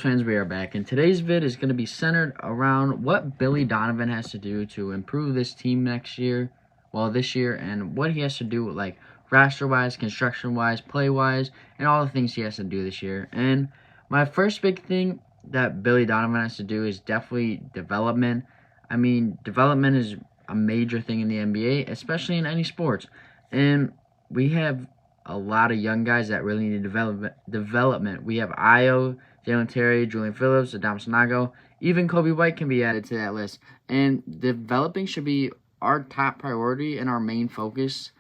Fans, we are back, and today's vid is going to be centered around what Billy Donovan has to do to improve this team this year, and what he has to do, like roster-wise, construction-wise, play-wise, and all the things he has to do this year. And my first big thing that Billy Donovan has to do is definitely development. I mean, development is a major thing in the NBA, especially in any sports, and we have a lot of young guys that really need development. We have Io, Jalen Terry, Julian Phillips, Adam Sanago. Even Kobe White can be added to that list. And developing should be our top priority and our main focus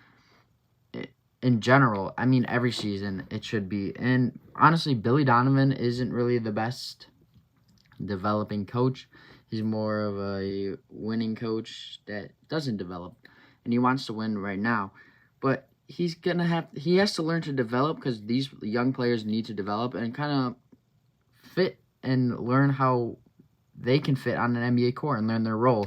in general. I mean, every season it should be. And honestly, Billy Donovan isn't really the best developing coach. He's more of a winning coach that doesn't develop. And he wants to win right now. But he has to learn to develop, because these young players need to develop and kind of fit and learn how they can fit on an NBA court and learn their role.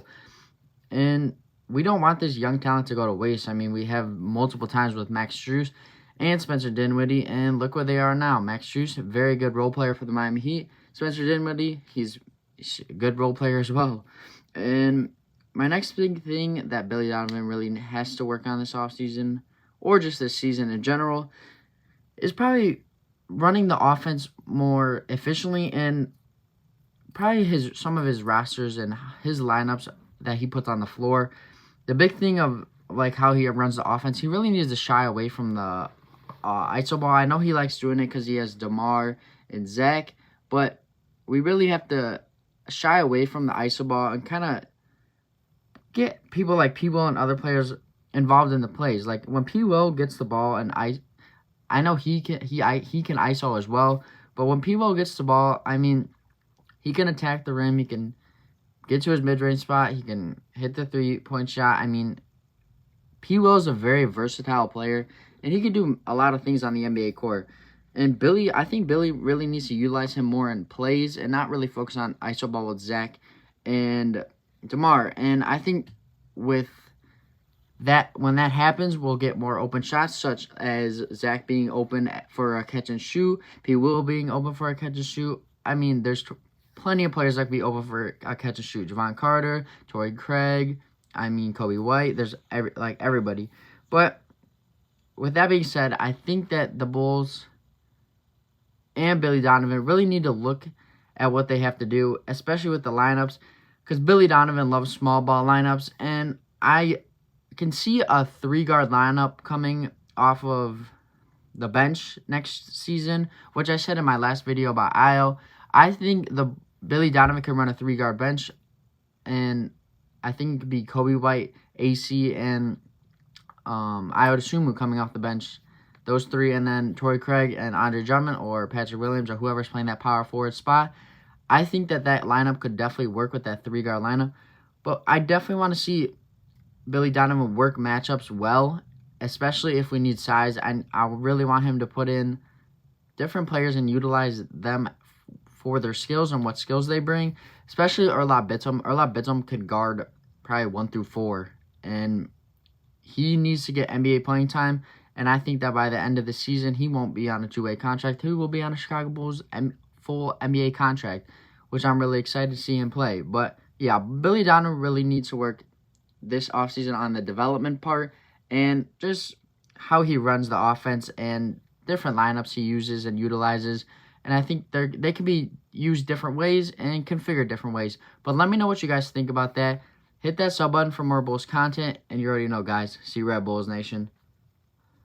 And we don't want this young talent to go to waste. I mean, we have multiple times with Max Strus and Spencer Dinwiddie, and look where they are now. Max Strus, a very good role player for the Miami Heat. Spencer Dinwiddie, he's a good role player as well. And my next big thing that Billy Donovan really has to work on this offseason, or just this season in general, is probably running the offense more efficiently, and probably some of his rosters and his lineups that he puts on the floor. The big thing of like how he runs the offense, he really needs to shy away from the iso ball. I know he likes doing it because he has DeMar and Zach, but we really have to shy away from the iso ball and kind of get people like P-Will and other players involved in the plays. Like when P-Will gets the ball, and I know he can ISO as well, but when P-Will gets the ball, I mean, he can attack the rim, he can get to his mid-range spot, he can hit the three-point shot. I mean, P-Will is a very versatile player, and he can do a lot of things on the NBA court. And I think Billy really needs to utilize him more in plays and not really focus on ISO ball with Zach and DeMar. And I think with that, when that happens, we'll get more open shots, such as Zach being open for a catch and shoot, P-Will being open for a catch and shoot. I mean, there's plenty of players that can be open for a catch and shoot. Javon Carter, Torrey Craig, Kobe White. There's everybody. But with that being said, I think that the Bulls and Billy Donovan really need to look at what they have to do, especially with the lineups, because Billy Donovan loves small ball lineups, and I can see a 3-guard lineup coming off of the bench next season, which I said in my last video about Io. I think the Billy Donovan can run a 3-guard bench, and I think it could be Kobe White, AC, and Io DeSumo coming off the bench. Those three, and then Torrey Craig and Andre Drummond or Patrick Williams or whoever's playing that power forward spot. I think that lineup could definitely work with that 3-guard lineup, but I definitely want to see Billy Donovan work matchups well, especially if we need size. I really want him to put in different players and utilize them for their skills and what skills they bring, especially Erlab Bitum. Erlab Bitum could guard probably 1 through 4, and he needs to get NBA playing time, and I think that by the end of the season, he won't be on a 2-way contract. He will be on a Chicago Bulls full NBA contract, which I'm really excited to see him play. But yeah, Billy Donovan really needs to work this offseason on the development part and just how he runs the offense and different lineups he uses and utilizes. And I think they can be used different ways and configured different ways. But let me know what you guys think about that. Hit that sub button for more Bulls content. And you already know, guys, see Red Bulls Nation.